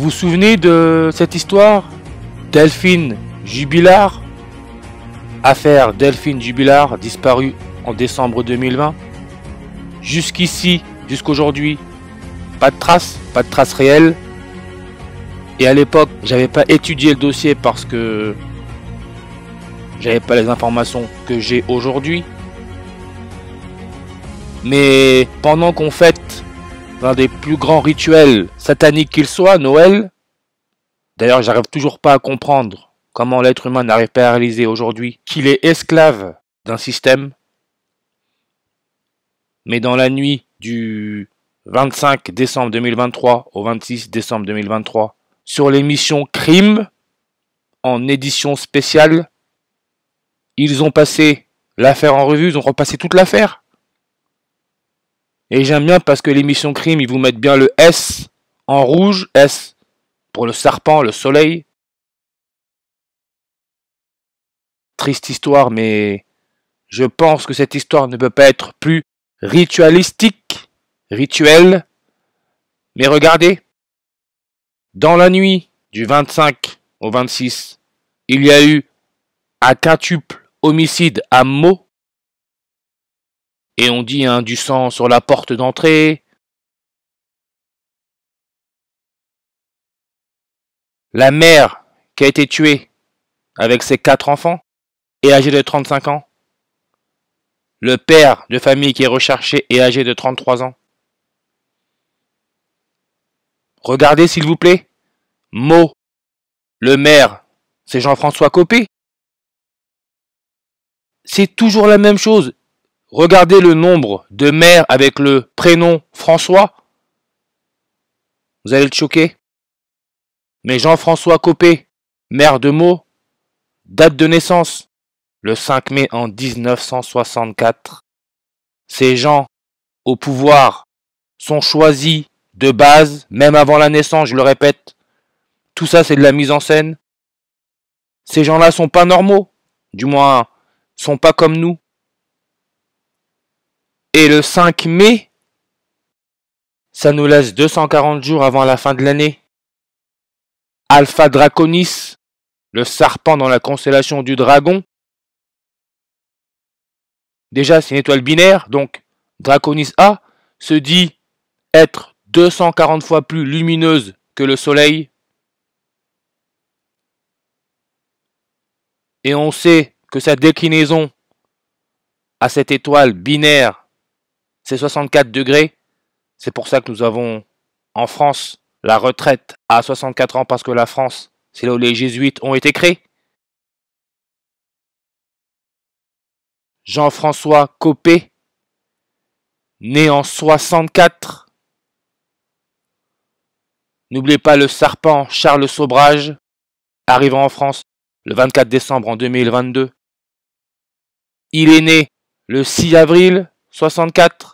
vous souvenez de cette histoire? Delphine Jubilard? Affaire Delphine Jubilard, disparue en décembre 2020. Jusqu'ici, jusqu'aujourd'hui, pas de traces réelles. Et à l'époque, j'avais pas étudié le dossier parce que j'avais pas les informations que j'ai aujourd'hui. Mais pendant qu'on fête l'un des plus grands rituels sataniques qu'il soit, Noël, d'ailleurs j'arrive toujours pas à comprendre comment l'être humain n'arrive pas à réaliser aujourd'hui qu'il est esclave d'un système. Mais dans la nuit du 25 décembre 2023 au 26 décembre 2023, sur l'émission Crime, en édition spéciale, ils ont passé l'affaire en revue, ils ont repassé toute l'affaire. Et j'aime bien parce que l'émission Crime, ils vous mettent bien le S en rouge, S pour le serpent, le soleil. Triste histoire, mais je pense que cette histoire ne peut pas être plus ritualistique, rituelle. Mais regardez, dans la nuit du 25 au 26, il y a eu un quintuple homicide à Meaux. Et on dit du sang sur la porte d'entrée. La mère qui a été tuée avec ses 4 enfants est âgée de 35 ans. Le père de famille qui est recherché est âgé de 33 ans. Regardez s'il vous plaît. Meaux, le maire, c'est Jean-François Copé. C'est toujours la même chose. Regardez le nombre de maires avec le prénom François. Vous allez être choqué. Mais Jean-François Copé, maire de Meaux, date de naissance, le 5 mai en 1964. Ces gens au pouvoir sont choisis de base, même avant la naissance, je le répète. Tout ça, c'est de la mise en scène. Ces gens-là sont pas normaux. Du moins, sont pas comme nous. Et le 5 mai, ça nous laisse 240 jours avant la fin de l'année. Alpha Draconis, le serpent dans la constellation du dragon. Déjà, c'est une étoile binaire, donc Draconis A se dit être 240 fois plus lumineuse que le Soleil. Et on sait que sa déclinaison à cette étoile binaire, c'est 64 degrés. C'est pour ça que nous avons en France la retraite à 64 ans, parce que la France, c'est là où les jésuites ont été créés. Jean-François Copé, né en 64. N'oubliez pas le serpent Charles Sobrage, arrivant en France le 24 décembre en 2022. Il est né le 6 avril 64.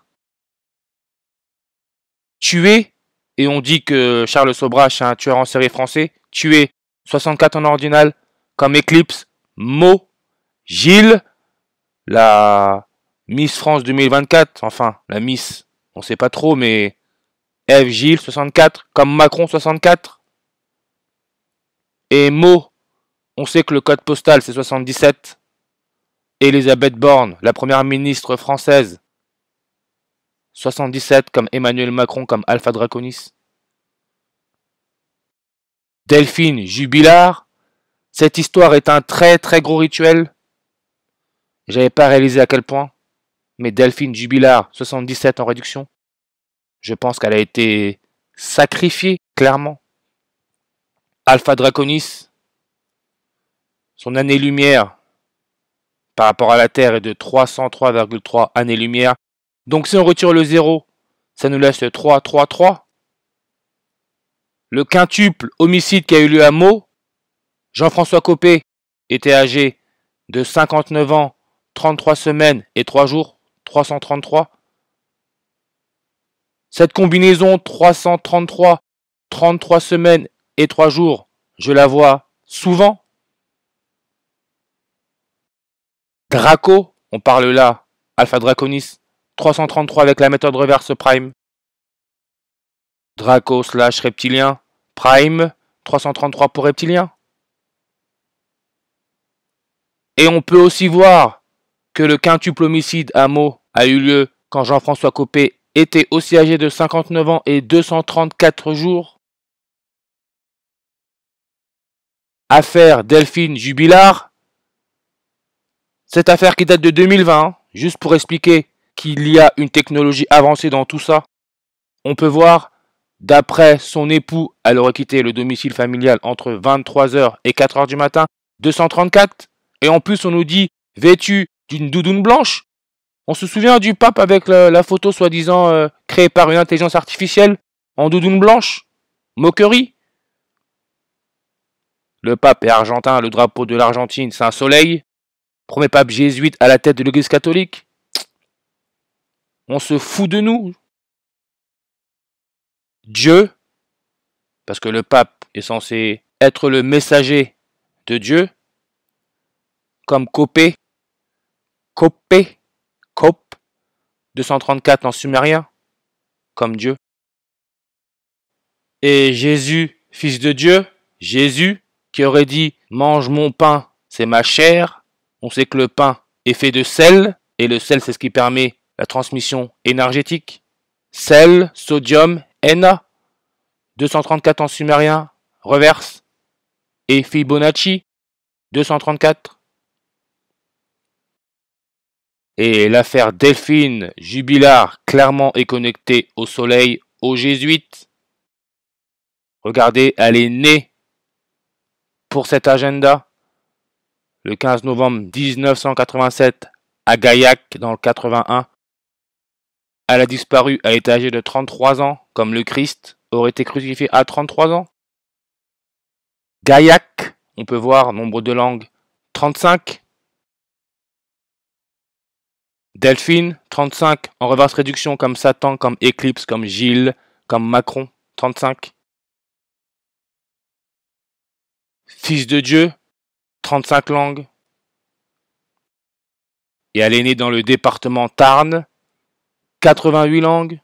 Tué, et on dit que Charles Sobrage est un tueur en série français, tué 64 en ordinal, comme Eclipse, Meaux, Gilles, la Miss France 2024, enfin, la Miss, on sait pas trop, mais Ève Gilles 64, comme Macron 64. Et Meaux, on sait que le code postal c'est 77. Elisabeth Borne, la première ministre française, 77, comme Emmanuel Macron, comme Alpha Draconis. Delphine Jubilard, cette histoire est un très très gros rituel. J'avais pas réalisé à quel point, mais Delphine Jubilard, 77 en réduction. Je pense qu'elle a été sacrifiée, clairement. Alpha Draconis, son année-lumière par rapport à la Terre est de 303,3 années-lumière. Donc si on retire le 0, ça nous laisse le 3, 3, 3. Le quintuple homicide qui a eu lieu à Meaux, Jean-François Copé était âgé de 59 ans, 33 semaines et 3 jours, 333. Cette combinaison 333, 33 semaines et 3 jours, je la vois souvent. Draco, on parle là, Alpha Draconis, 333 avec la méthode reverse prime. Draco / reptilien, Prime 333 pour reptilien. Et on peut aussi voir que le quintuple homicide à Meaux a eu lieu quand Jean-François Copé était aussi âgé de 59 ans et 234 jours. Affaire Delphine Jubilard. Cette affaire qui date de 2020, juste pour expliquer qu'il y a une technologie avancée dans tout ça. On peut voir, d'après son époux, elle aurait quitté le domicile familial entre 23h et 4h du matin, 234. Et en plus, on nous dit, vêtue d'une doudoune blanche. On se souvient du pape avec la photo soi-disant créée par une intelligence artificielle en doudoune blanche. Moquerie. Le pape est argentin, le drapeau de l'Argentine, c'est un soleil. Premier pape jésuite à la tête de l'église catholique. On se fout de nous. Dieu, parce que le pape est censé être le messager de Dieu, comme Copé, 234 en sumérien, comme Dieu. Et Jésus, fils de Dieu, Jésus, qui aurait dit « Mange mon pain, c'est ma chair ». On sait que le pain est fait de sel, et le sel, c'est ce qui permet la transmission énergétique. Sel, sodium, Na, 234 en sumérien, reverse. Et Fibonacci, 234. Et l'affaire Delphine Jubilard, clairement est connectée au soleil, aux jésuites. Regardez, elle est née pour cet agenda. Le 15 novembre 1987, à Gaillac, dans le 81. Elle a disparu, elle était âgée de 33 ans, comme le Christ aurait été crucifié à 33 ans. Gaillac, on peut voir, nombre de langues, 35. Delphine, 35, en reverse réduction comme Satan, comme Éclipse, comme Gilles, comme Macron, 35. Fils de Dieu, 35 langues. Et elle est née dans le département Tarn, 88 langues.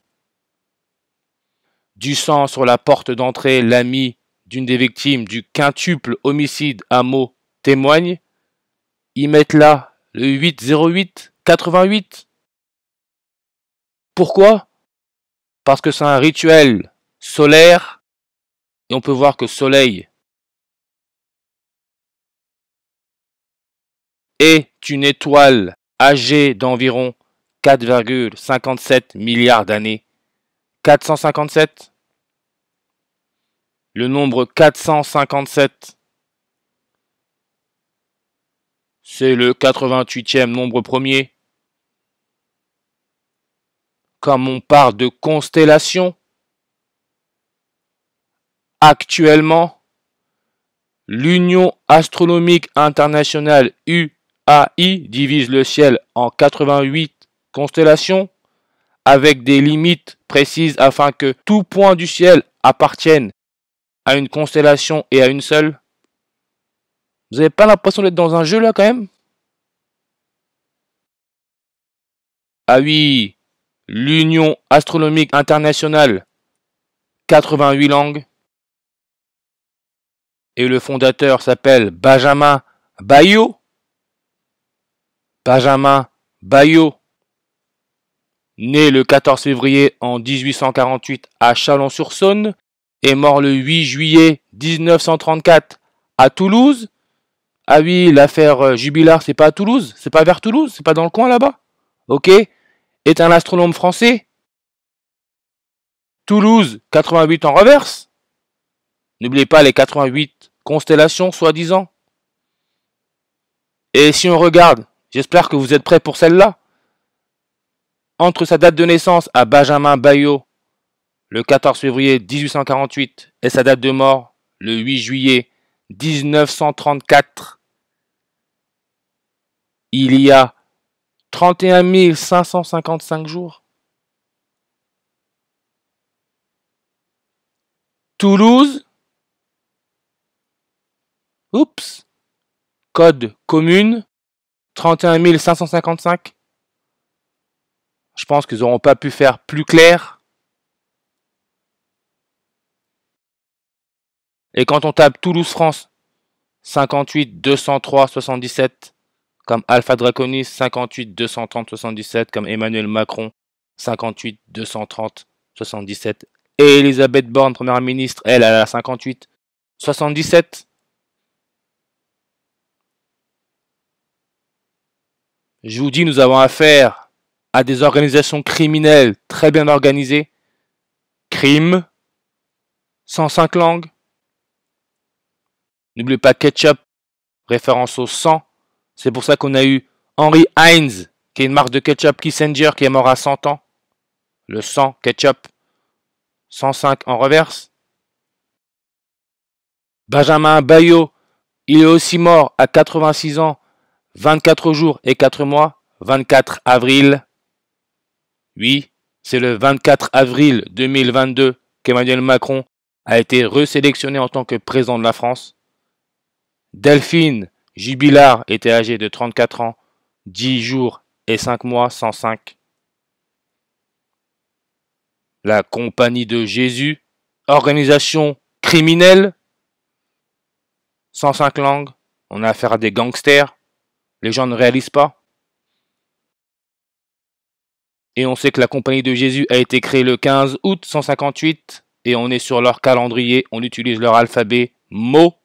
Du sang sur la porte d'entrée, l'ami d'une des victimes du quintuple homicide à Meaux témoigne. Ils mettent là le 808 88. Pourquoi? Parce que c'est un rituel solaire et on peut voir que soleil est une étoile âgée d'environ 4,57 milliards d'années. 457. Le nombre 457, c'est le 88e nombre premier. Comme on parle de constellation, actuellement, l'Union astronomique internationale UAI divise le ciel en 88 constellations avec des limites précises afin que tout point du ciel appartienne à une constellation et à une seule. Vous n'avez pas l'impression d'être dans un jeu là quand même? Ah oui, l'Union astronomique internationale, 88 langues. Et le fondateur s'appelle Benjamin Bayot. Benjamin Bayot, né le 14 février en 1848 à Chalon-sur-Saône, est mort le 8 juillet 1934 à Toulouse. Ah oui, l'affaire Jubilard, c'est pas à Toulouse, c'est pas vers Toulouse, c'est pas dans le coin là-bas. Ok, est un astronome français. Toulouse, 88 en reverse. N'oubliez pas les 88 constellations, soi-disant. Et si on regarde, j'espère que vous êtes prêts pour celle-là. Entre sa date de naissance à Benjamin Bayot, le 14 février 1848, et sa date de mort, le 8 juillet 1934, il y a 31 555 jours. Toulouse, oups, code commune, 31 555. Je pense qu'ils n'auront pas pu faire plus clair. Et quand on tape Toulouse-France, 58 203 77, comme Alpha Draconis, 58 230 77, comme Emmanuel Macron, 58 230 77. Et Elisabeth Borne, première ministre, elle a 58 77. Je vous dis, nous avons affaire à des organisations criminelles très bien organisées. Crime, 105 langues. N'oubliez pas ketchup, référence au sang. C'est pour ça qu'on a eu Henry Heinz, qui est une marque de ketchup Kissinger, qui est mort à 100 ans. Le sang, ketchup, 105 en reverse. Benjamin Bayot, il est aussi mort à 86 ans, 24 jours et 4 mois, 24 avril. Oui, c'est le 24 avril 2022 qu'Emmanuel Macron a été resélectionné en tant que président de la France. Delphine Jubilard était âgée de 34 ans, 10 jours et 5 mois, 105. La Compagnie de Jésus, organisation criminelle, 105 langues, on a affaire à des gangsters, les gens ne réalisent pas. Et on sait que la Compagnie de Jésus a été créée le 15 août 158, et on est sur leur calendrier, on utilise leur alphabet, mots,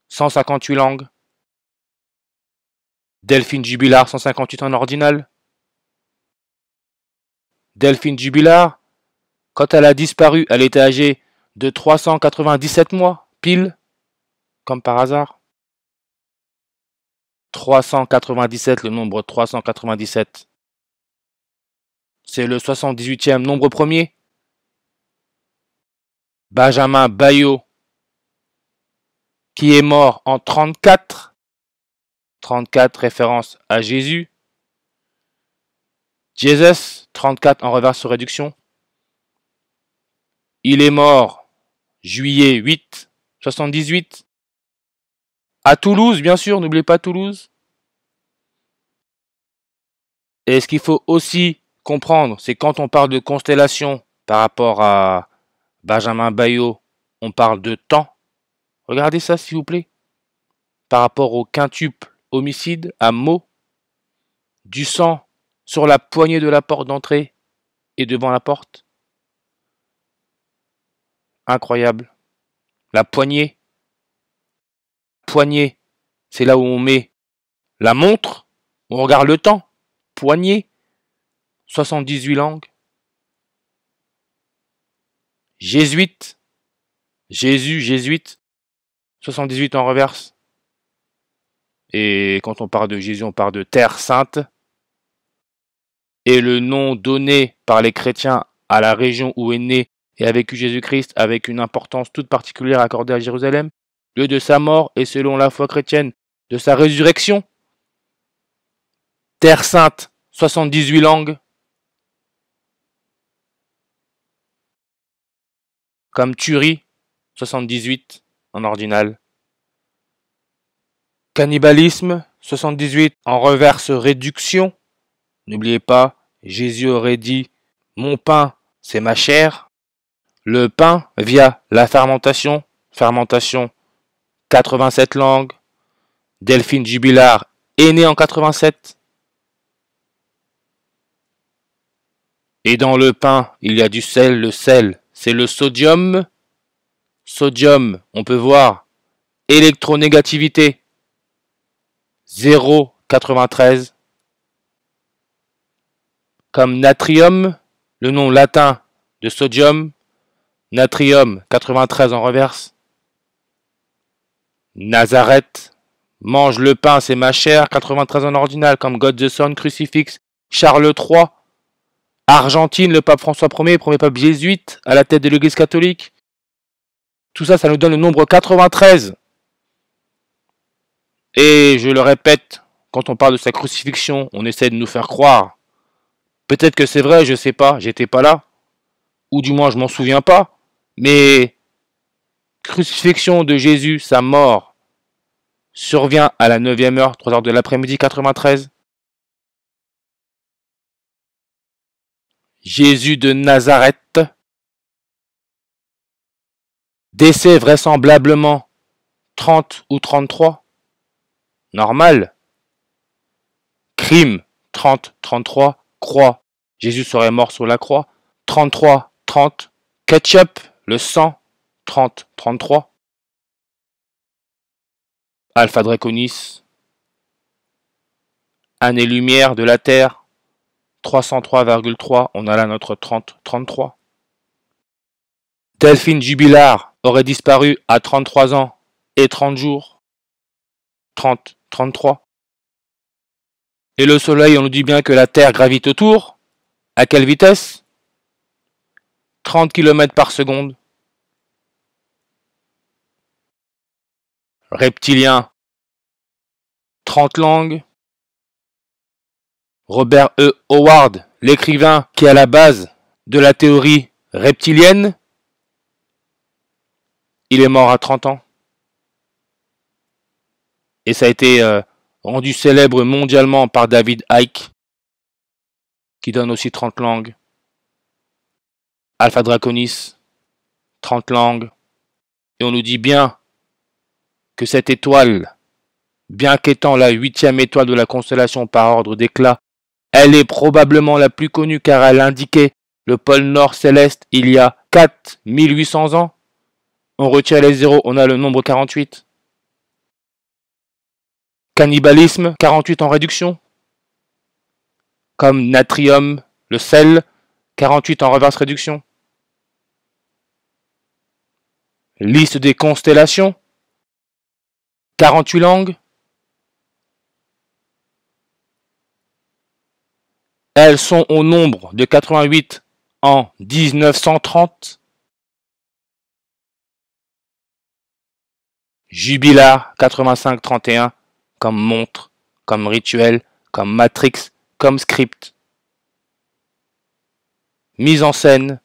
158 langues. Delphine Jubilard, 158 en ordinal. Delphine Jubilard, quand elle a disparu, elle était âgée de 397 mois, pile, comme par hasard. 397, le nombre 397. C'est le 78e nombre premier. Benjamin Bayot, qui est mort en 34. 34, référence à Jésus. Jesus, 34 en reverse sur réduction. Il est mort juillet 8, 78. À Toulouse, bien sûr, n'oubliez pas Toulouse. Et ce qu'il faut aussi comprendre, c'est quand on parle de constellation par rapport à Benjamin Bayot, on parle de temps. Regardez ça, s'il vous plaît. Par rapport au quintuple homicide à Meaux, du sang sur la poignée de la porte d'entrée et devant la porte. Incroyable. La poignée. Poignée, c'est là où on met la montre, on regarde le temps. Poignée, 78 langues. Jésuite, Jésus, jésuite, 78 en reverse. Et quand on parle de Jésus, on parle de Terre Sainte. Et le nom donné par les chrétiens à la région où est né et a vécu Jésus-Christ, avec une importance toute particulière accordée à Jérusalem, lieu de sa mort et selon la foi chrétienne, de sa résurrection. Terre Sainte, 78 langues. Comme tuerie, 78 en ordinal. Cannibalisme, 78 en reverse réduction. N'oubliez pas, Jésus aurait dit « Mon pain, c'est ma chair ». Le pain via la fermentation, 87 langues. Delphine Jubilard est née en 87. Et dans le pain, il y a du sel. Le sel, c'est le sodium. Sodium, on peut voir, électronégativité, 0,93. Comme natrium, le nom latin de sodium, natrium, 93 en reverse. Nazareth, mange le pain, c'est ma chair, 93 en ordinal, comme God the Son, crucifix. Charles III, Argentine, le pape François Ier, premier pape jésuite, à la tête de l'église catholique. Tout ça, ça nous donne le nombre 93. Et je le répète, quand on parle de sa crucifixion, on essaie de nous faire croire. Peut-être que c'est vrai, je sais pas, j'étais pas là. Ou du moins, je m'en souviens pas. Mais crucifixion de Jésus, sa mort, survient à la 9e heure, 3 heures de l'après-midi, 93. Jésus de Nazareth, Décès vraisemblablement 30 ou 33. Normal. Crime 30-33. Croix. Jésus serait mort sur la croix. 33-30. Ketchup, le sang 30-33. Alpha Draconis. Année-lumière de la Terre 303,3. On a là notre 30-33. Delphine Jubilard aurait disparu à 33 ans et 30 jours. 30-33. Et le Soleil, on nous dit bien que la Terre gravite autour. À quelle vitesse? 30 km par seconde. Reptilien. 30 langues. Robert E. Howard, l'écrivain qui est à la base de la théorie reptilienne, il est mort à 30 ans. Et ça a été rendu célèbre mondialement par David Icke, qui donne aussi 30 langues. Alpha Draconis, 30 langues. Et on nous dit bien que cette étoile, bien qu'étant la 8e étoile de la constellation par ordre d'éclat, elle est probablement la plus connue car elle indiquait le pôle nord céleste il y a 4800 ans. On retire les zéros, on a le nombre 48. Cannibalisme, 48 en réduction. Comme natrium, le sel, 48 en reverse réduction. Liste des constellations, 48 langues. Elles sont au nombre de 88 en 1930. Jubilar 85-31 comme montre, comme rituel, comme matrix, comme script. Mise en scène